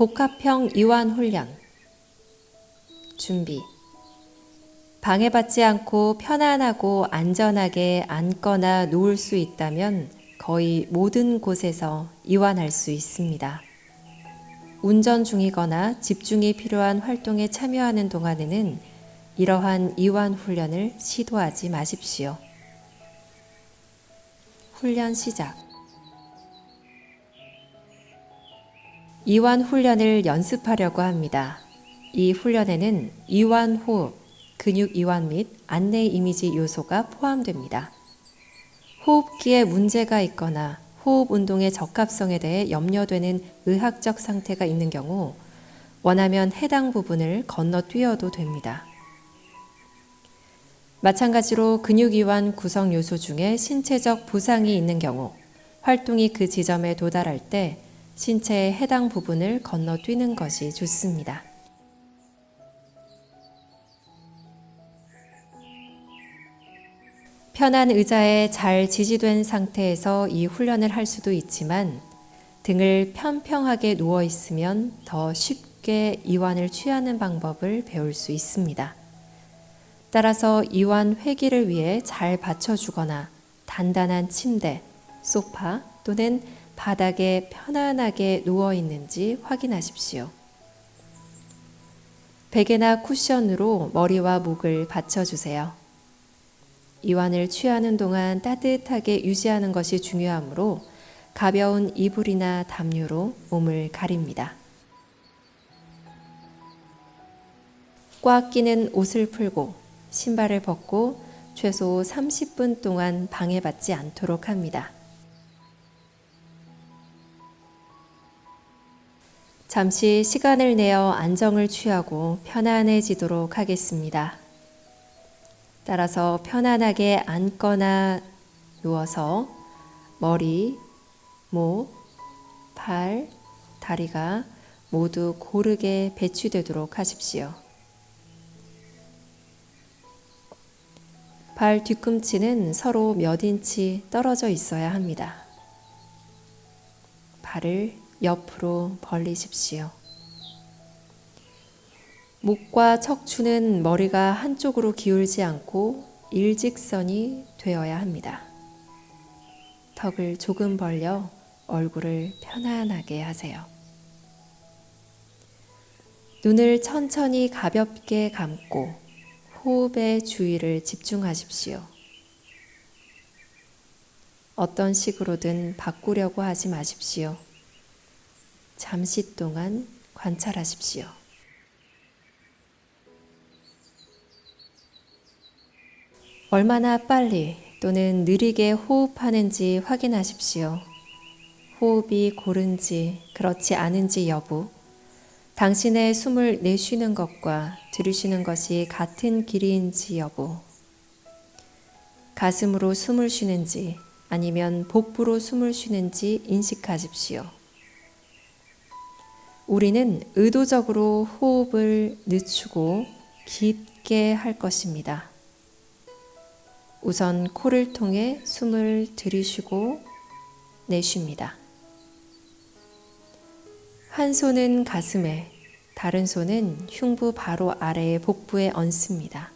복합형 이완 훈련. 준비. 방해받지 않고 편안하고 안전하게 앉거나 누울 수 있다면 거의 모든 곳에서 이완할 수 있습니다. 운전 중이거나 집중이 필요한 활동에 참여하는 동안에는 이러한 이완 훈련을 시도하지 마십시오. 훈련 시작. 이완 훈련을 연습하려고 합니다. 이 훈련에는 이완 호흡, 근육 이완 및 안내 이미지 요소가 포함됩니다. 호흡기에 문제가 있거나 호흡 운동의 적합성에 대해 염려되는 의학적 상태가 있는 경우 원하면 해당 부분을 건너뛰어도 됩니다. 마찬가지로 근육 이완 구성 요소 중에 신체적 부상이 있는 경우 활동이 그 지점에 도달할 때 신체의 해당 부분을 건너뛰는 것이 좋습니다. 편한 의자에 잘 지지된 상태에서 이 훈련을 할 수도 있지만 등을 평평하게 누워 있으면 더 쉽게 이완을 취하는 방법을 배울 수 있습니다. 따라서 이완 회귀를 위해 잘 받쳐주거나 단단한 침대, 소파 또는 바닥에 편안하게 누워 있는지 확인하십시오. 베개나 쿠션으로 머리와 목을 받쳐주세요. 이완을 취하는 동안 따뜻하게 유지하는 것이 중요하므로 가벼운 이불이나 담요로 몸을 가립니다. 꽉 끼는 옷을 풀고 신발을 벗고 최소 30분 동안 방해받지 않도록 합니다. 잠시 시간을 내어 안정을 취하고 편안해지도록 하겠습니다. 따라서 편안하게 앉거나 누워서 머리, 목, 팔, 다리가 모두 고르게 배치되도록 하십시오. 발 뒤꿈치는 서로 몇 인치 떨어져 있어야 합니다. 발을 옆으로 벌리십시오. 목과 척추는 머리가 한쪽으로 기울지 않고 일직선이 되어야 합니다. 턱을 조금 벌려 얼굴을 편안하게 하세요. 눈을 천천히 가볍게 감고 호흡에 주의를 집중하십시오. 어떤 식으로든 바꾸려고 하지 마십시오. 잠시 동안 관찰하십시오. 얼마나 빨리 또는 느리게 호흡하는지 확인하십시오. 호흡이 고른지 그렇지 않은지 여부, 당신의 숨을 내쉬는 것과 들이쉬는 것이 같은 길이인지 여부, 가슴으로 숨을 쉬는지 아니면 복부로 숨을 쉬는지 인식하십시오. 우리는 의도적으로 호흡을 늦추고 깊게 할 것입니다. 우선 코를 통해 숨을 들이쉬고 내쉽니다. 한 손은 가슴에, 다른 손은 흉부 바로 아래의 복부에 얹습니다.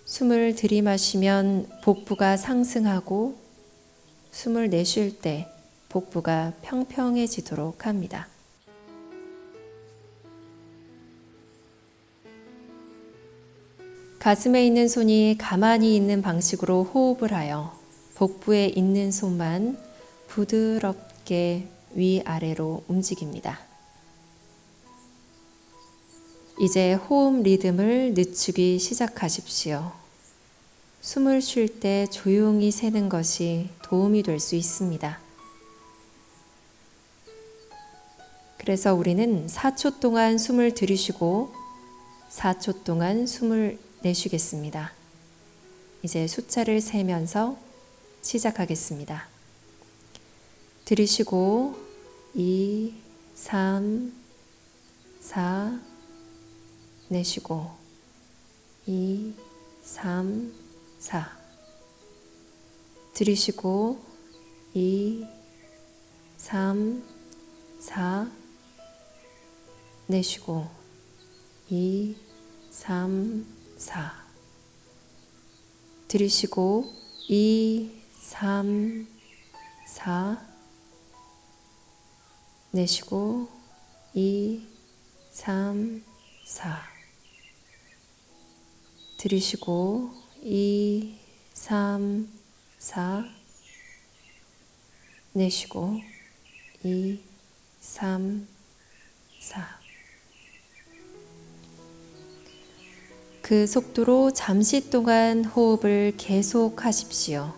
숨을 들이마시면 복부가 상승하고 숨을 내쉴 때 복부가 평평해지도록 합니다. 가슴에 있는 손이 가만히 있는 방식으로 호흡을 하여 복부에 있는 손만 부드럽게 위아래로 움직입니다. 이제 호흡 리듬을 늦추기 시작하십시오. 숨을 쉴 때 조용히 세는 것이 도움이 될 수 있습니다. 그래서 우리는 4초 동안 숨을 들이쉬고 4초 동안 숨을 내쉬겠습니다. 이제 숫자를 세면서 시작하겠습니다. 들이쉬고 2, 3, 4, 내쉬고 2, 3, 4 들이쉬고 2, 3, 4. 내쉬고 2, 3, 4. 들이쉬고 2, 3, 4. 내쉬고 2, 3, 4. 들이쉬고 2, 3, 4. 내쉬고 2, 3, 4. 그 속도로 잠시 동안 호흡을 계속 하십시오.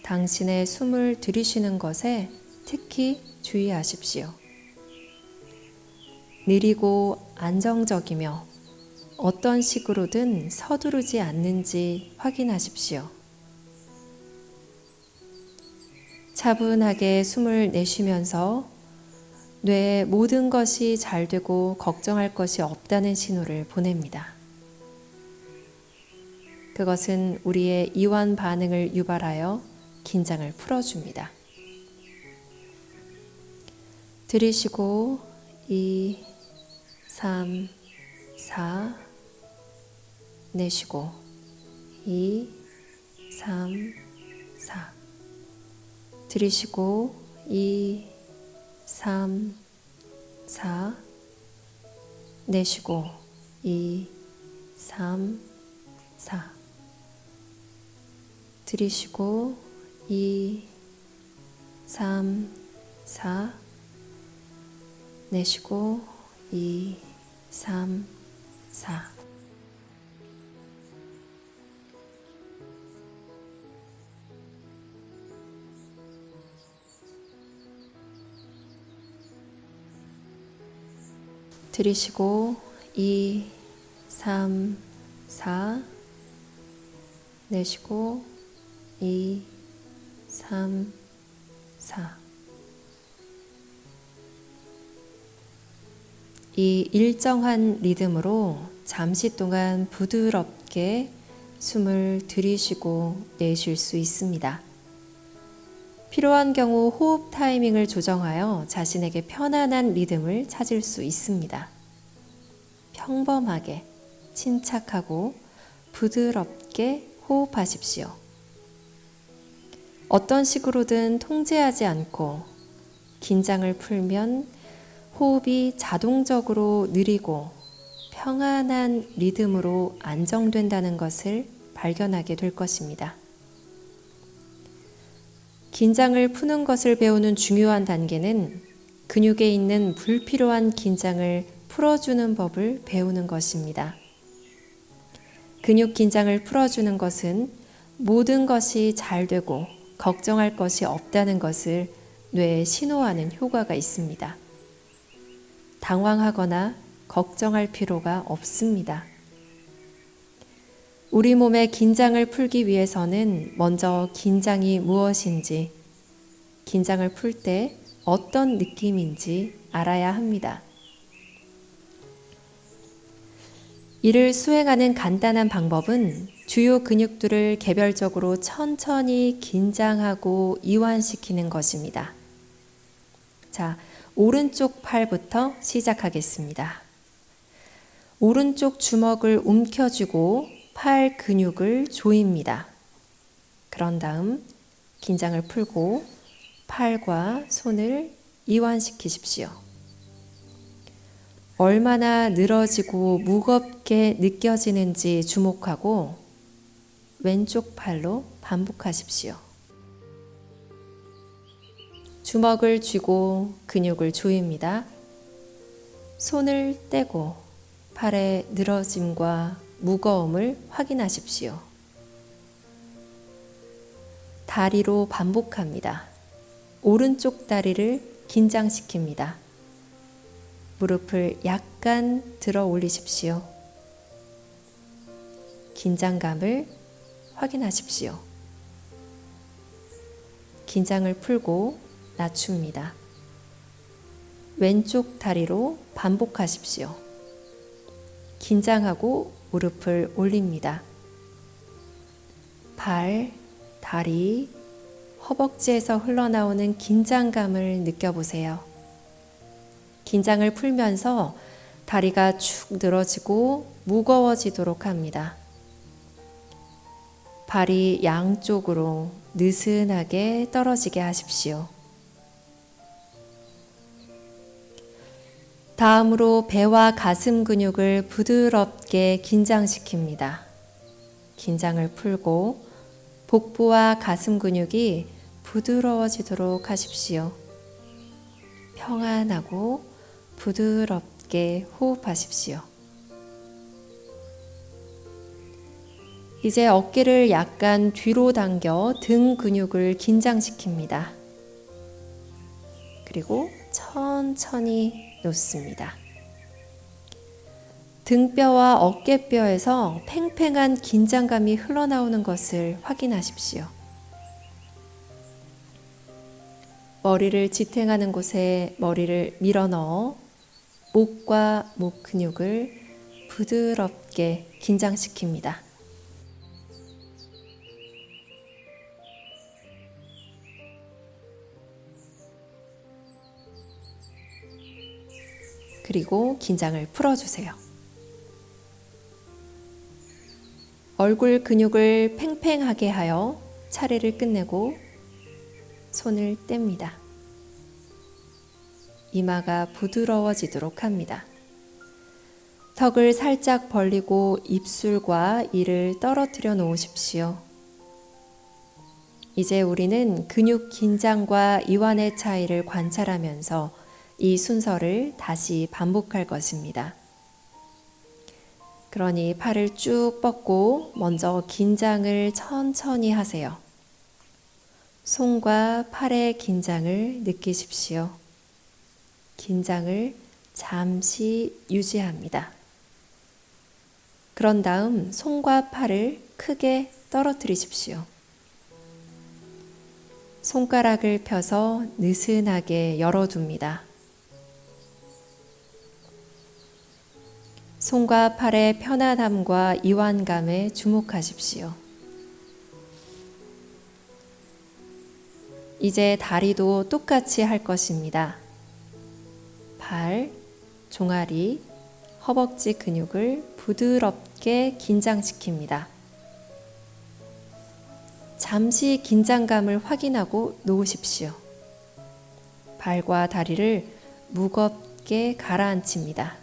당신의 숨을 들이쉬는 것에 특히 주의하십시오. 느리고 안정적이며 어떤 식으로든 서두르지 않는지 확인하십시오. 차분하게 숨을 내쉬면서 뇌에 모든 것이 잘 되고 걱정할 것이 없다는 신호를 보냅니다. 그것은 우리의 이완 반응을 유발하여 긴장을 풀어줍니다. 들이쉬고 2, 3, 4. 내쉬고 2, 3, 4. 들이쉬고 2, 3, 4. 내쉬고 2, 3, 4. 들이쉬고 2, 3, 4. 내쉬고 2, 3, 4. 들이쉬고 2, 3, 4. 내쉬고 2, 3, 4. 이 일정한 리듬으로 잠시 동안 부드럽게 숨을 들이쉬고 내쉴 수 있습니다. 필요한 경우 호흡 타이밍을 조정하여 자신에게 편안한 리듬을 찾을 수 있습니다. 평범하게, 침착하고 부드럽게 호흡하십시오. 어떤 식으로든 통제하지 않고 긴장을 풀면 호흡이 자동적으로 느리고 평안한 리듬으로 안정된다는 것을 발견하게 될 것입니다. 긴장을 푸는 것을 배우는 중요한 단계는 근육에 있는 불필요한 긴장을 풀어주는 법을 배우는 것입니다. 근육 긴장을 풀어주는 것은 모든 것이 잘 되고 걱정할 것이 없다는 것을 뇌에 신호하는 효과가 있습니다. 당황하거나 걱정할 필요가 없습니다. 우리 몸의 긴장을 풀기 위해서는 먼저 긴장이 무엇인지, 긴장을 풀 때 어떤 느낌인지 알아야 합니다. 이를 수행하는 간단한 방법은 주요 근육들을 개별적으로 천천히 긴장하고 이완시키는 것입니다. 자, 오른쪽 팔부터 시작하겠습니다. 오른쪽 주먹을 움켜쥐고 팔 근육을 조입니다. 그런 다음 긴장을 풀고 팔과 손을 이완시키십시오. 얼마나 늘어지고 무겁게 느껴지는지 주목하고 왼쪽 팔로 반복하십시오. 주먹을 쥐고 근육을 조입니다. 손을 떼고 팔의 늘어짐과 무거움을 확인하십시오. 다리로 반복합니다. 오른쪽 다리를 긴장시킵니다. 무릎을 약간 들어 올리십시오. 긴장감을 확인하십시오. 긴장을 풀고 낮춥니다. 왼쪽 다리로 반복하십시오. 긴장하고 무릎을 올립니다. 발, 다리, 허벅지에서 흘러나오는 긴장감을 느껴보세요. 긴장을 풀면서 다리가 축 늘어지고 무거워지도록 합니다. 발이 양쪽으로 느슨하게 떨어지게 하십시오. 다음으로 배와 가슴 근육을 부드럽게 긴장시킵니다. 긴장을 풀고 복부와 가슴 근육이 부드러워지도록 하십시오. 평안하고 부드럽게 호흡하십시오. 이제 어깨를 약간 뒤로 당겨 등 근육을 긴장시킵니다. 그리고 천천히 놓습니다. 등뼈와 어깨뼈에서 팽팽한 긴장감이 흘러나오는 것을 확인하십시오. 머리를 지탱하는 곳에 머리를 밀어넣어 목과 목 근육을 부드럽게 긴장시킵니다. 그리고 긴장을 풀어주세요. 얼굴 근육을 팽팽하게 하여 차례를 끝내고 손을 뗍니다. 이마가 부드러워지도록 합니다. 턱을 살짝 벌리고 입술과 이를 떨어뜨려 놓으십시오. 이제 우리는 근육 긴장과 이완의 차이를 관찰하면서 이 순서를 다시 반복할 것입니다. 그러니 팔을 쭉 뻗고 먼저 긴장을 천천히 하세요. 손과 팔의 긴장을 느끼십시오. 긴장을 잠시 유지합니다. 그런 다음 손과 팔을 크게 떨어뜨리십시오. 손가락을 펴서 느슨하게 열어둡니다. 손과 팔의 편안함과 이완감에 주목하십시오. 이제 다리도 똑같이 할 것입니다. 발, 종아리, 허벅지 근육을 부드럽게 긴장시킵니다. 잠시 긴장감을 확인하고 놓으십시오. 발과 다리를 무겁게 가라앉힙니다.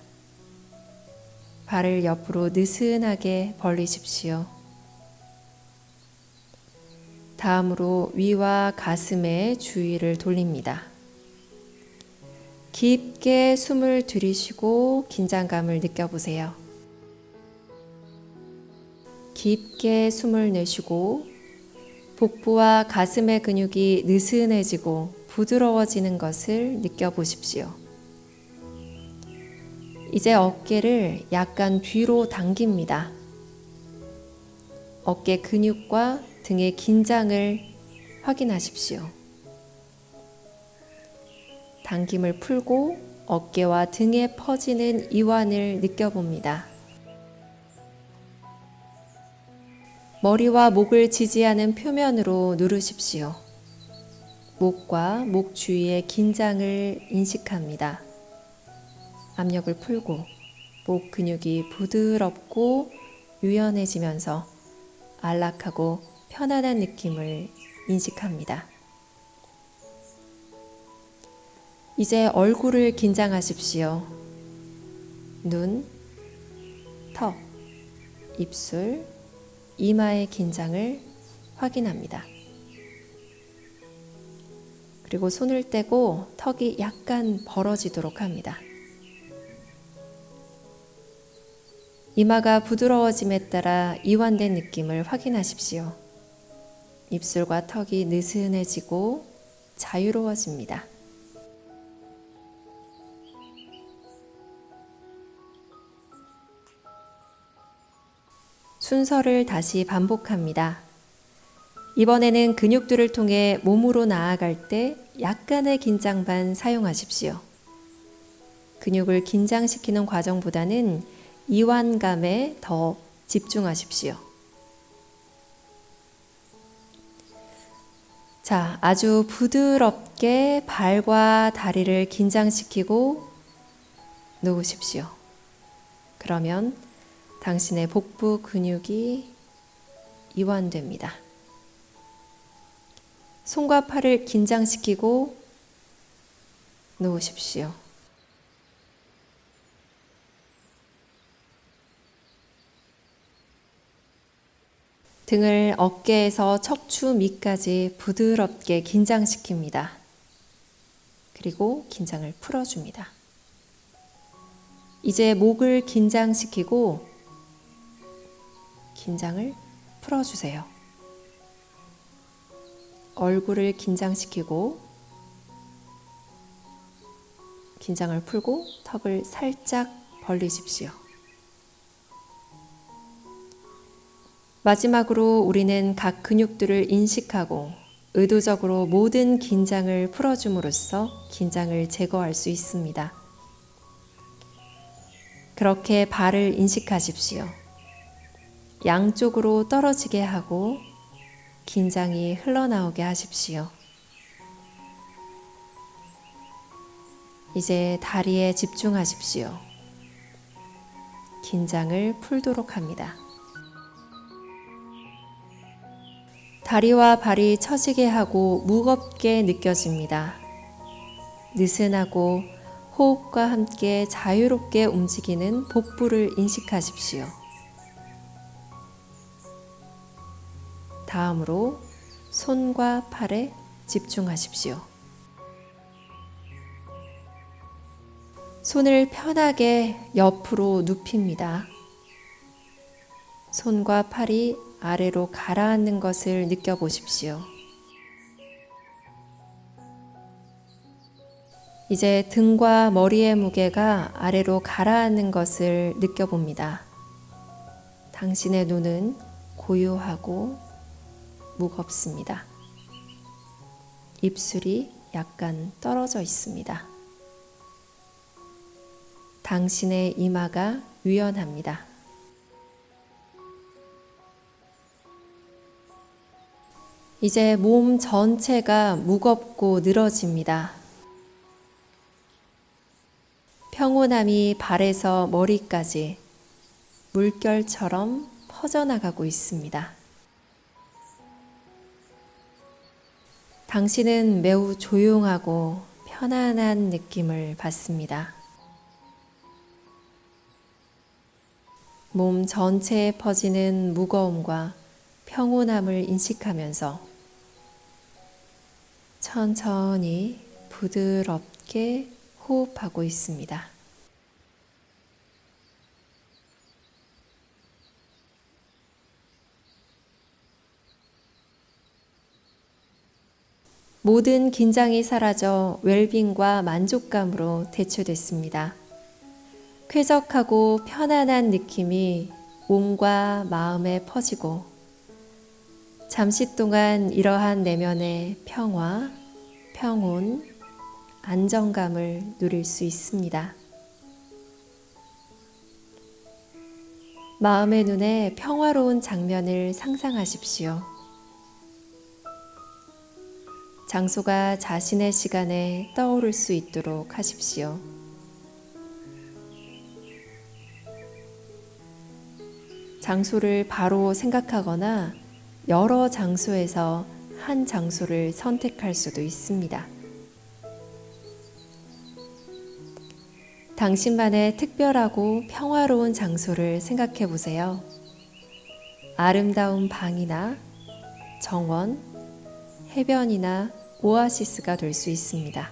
발을 옆으로 느슨하게 벌리십시오. 다음으로 위와 가슴에 주의를 돌립니다. 깊게 숨을 들이쉬고 긴장감을 느껴보세요. 깊게 숨을 내쉬고 복부와 가슴의 근육이 느슨해지고 부드러워지는 것을 느껴보십시오. 이제 어깨를 약간 뒤로 당깁니다. 어깨 근육과 등의 긴장을 확인하십시오. 당김을 풀고 어깨와 등에 퍼지는 이완을 느껴봅니다. 머리와 목을 지지하는 표면으로 누르십시오. 목과 목 주위의 긴장을 인식합니다. 압력을 풀고 목 근육이 부드럽고 유연해지면서 안락하고 편안한 느낌을 인식합니다. 이제 얼굴을 긴장하십시오. 눈, 턱, 입술, 이마의 긴장을 확인합니다. 그리고 손을 떼고 턱이 약간 벌어지도록 합니다. 이마가 부드러워짐에 따라 이완된 느낌을 확인하십시오. 입술과 턱이 느슨해지고 자유로워집니다. 순서를 다시 반복합니다. 이번에는 근육들을 통해 몸으로 나아갈 때 약간의 긴장만 사용하십시오. 근육을 긴장시키는 과정보다는 이완감에 더 집중하십시오. 자, 아주 부드럽게 발과 다리를 긴장시키고 놓으십시오. 그러면 당신의 복부 근육이 이완됩니다. 손과 팔을 긴장시키고 놓으십시오. 등을 어깨에서 척추 밑까지 부드럽게 긴장시킵니다. 그리고 긴장을 풀어줍니다. 이제 목을 긴장시키고 긴장을 풀어주세요. 얼굴을 긴장시키고 긴장을 풀고 턱을 살짝 벌리십시오. 마지막으로 우리는 각 근육들을 인식하고 의도적으로 모든 긴장을 풀어줌으로써 긴장을 제거할 수 있습니다. 그렇게 발을 인식하십시오. 양쪽으로 떨어지게 하고 긴장이 흘러나오게 하십시오. 이제 다리에 집중하십시오. 긴장을 풀도록 합니다. 다리와 발이 처지게 하고 무겁게 느껴집니다. 느슨하고 호흡과 함께 자유롭게 움직이는 복부를 인식하십시오. 다음으로 손과 팔에 집중하십시오. 손을 편하게 옆으로 눕힙니다. 손과 팔이 아래로 가라앉는 것을 느껴보십시오. 이제 등과 머리의 무게가 아래로 가라앉는 것을 느껴봅니다. 당신의 눈은 고요하고 무겁습니다. 입술이 약간 떨어져 있습니다. 당신의 이마가 유연합니다. 이제 몸 전체가 무겁고 늘어집니다. 평온함이 발에서 머리까지 물결처럼 퍼져나가고 있습니다. 당신은 매우 조용하고 편안한 느낌을 받습니다. 몸 전체에 퍼지는 무거움과 평온함을 인식하면서 천천히 부드럽게 호흡하고 있습니다. 모든 긴장이 사라져 웰빙과 만족감으로 대체됐습니다. 쾌적하고 편안한 느낌이 몸과 마음에 퍼지고 잠시 동안 이러한 내면의 평화, 평온, 안정감을 누릴 수 있습니다. 마음의 눈에 평화로운 장면을 상상하십시오. 장소가 자신의 시간에 떠오를 수 있도록 하십시오. 장소를 바로 생각하거나 여러 장소에서 한 장소를 선택할 수도 있습니다. 당신만의 특별하고 평화로운 장소를 생각해 보세요. 아름다운 방이나 정원, 해변이나 오아시스가 될 수 있습니다.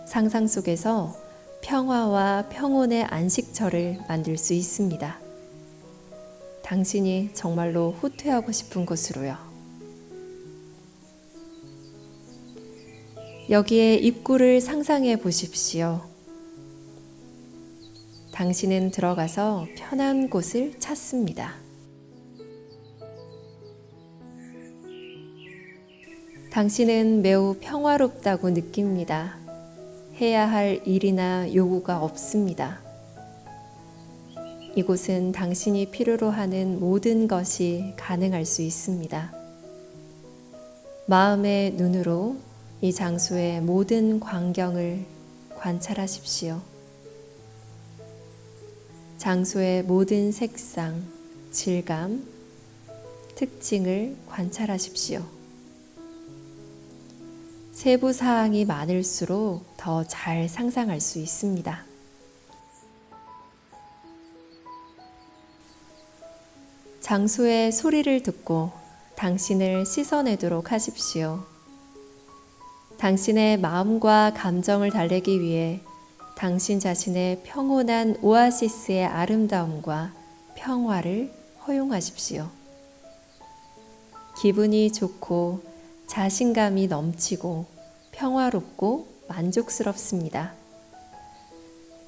상상 속에서 평화와 평온의 안식처를 만들 수 있습니다. 당신이 정말로 후퇴하고 싶은 곳으로요. 여기에 입구를 상상해 보십시오. 당신은 들어가서 편한 곳을 찾습니다. 당신은 매우 평화롭다고 느낍니다. 해야 할 일이나 요구가 없습니다. 이곳은 당신이 필요로 하는 모든 것이 가능할 수 있습니다. 마음의 눈으로 이 장소의 모든 광경을 관찰하십시오. 장소의 모든 색상, 질감, 특징을 관찰하십시오. 세부 사항이 많을수록 더 잘 상상할 수 있습니다. 장소의 소리를 듣고 당신을 씻어내도록 하십시오. 당신의 마음과 감정을 달래기 위해 당신 자신의 평온한 오아시스의 아름다움과 평화를 허용하십시오. 기분이 좋고 자신감이 넘치고 평화롭고 만족스럽습니다.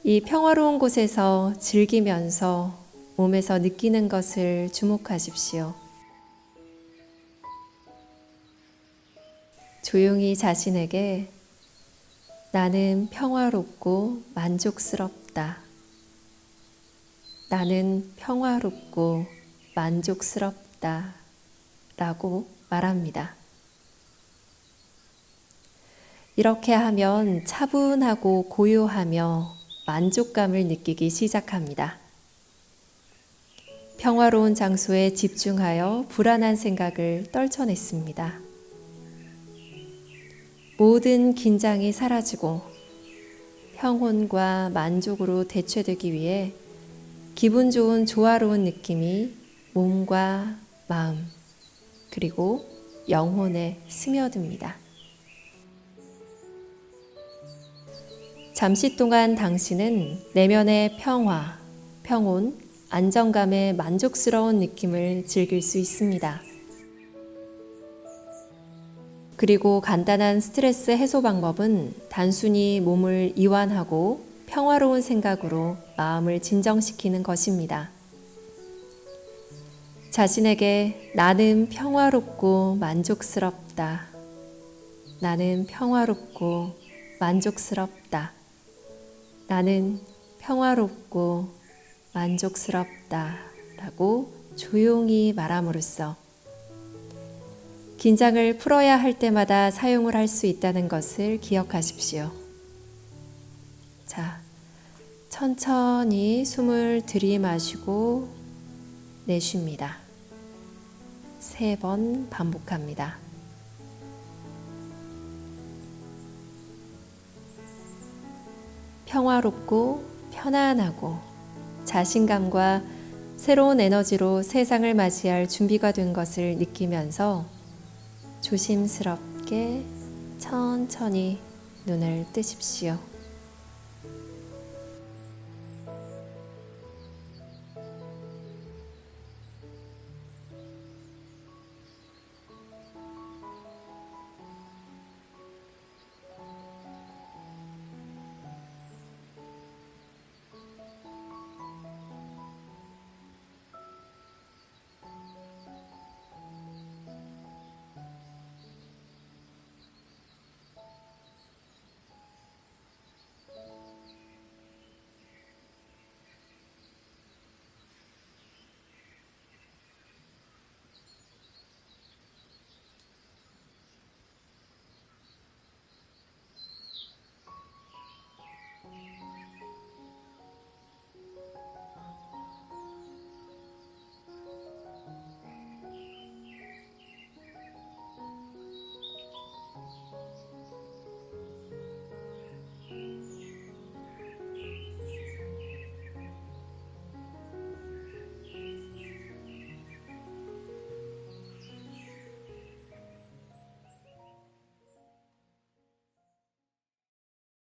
이 평화로운 곳에서 즐기면서 몸에서 느끼는 것을 주목하십시오. 조용히 자신에게 나는 평화롭고 만족스럽다. 나는 평화롭고 만족스럽다. 라고 말합니다. 이렇게 하면 차분하고 고요하며 만족감을 느끼기 시작합니다. 평화로운 장소에 집중하여 불안한 생각을 떨쳐냈습니다. 모든 긴장이 사라지고 평온과 만족으로 대체되기 위해 기분 좋은 조화로운 느낌이 몸과 마음 그리고 영혼에 스며듭니다. 잠시 동안 당신은 내면의 평화, 평온, 안정감의 만족스러운 느낌을 즐길 수 있습니다. 그리고 간단한 스트레스 해소 방법은 단순히 몸을 이완하고 평화로운 생각으로 마음을 진정시키는 것입니다. 자신에게 나는 평화롭고 만족스럽다. 나는 평화롭고 만족스럽다. 나는 평화롭고 만족스럽다. 라고 조용히 말함으로써 긴장을 풀어야 할 때마다 사용을 할 수 있다는 것을 기억하십시오. 자, 천천히 숨을 들이마시고 내쉽니다. 3번 반복합니다. 평화롭고 편안하고 자신감과 새로운 에너지로 세상을 맞이할 준비가 된 것을 느끼면서 조심스럽게 천천히 눈을 뜨십시오.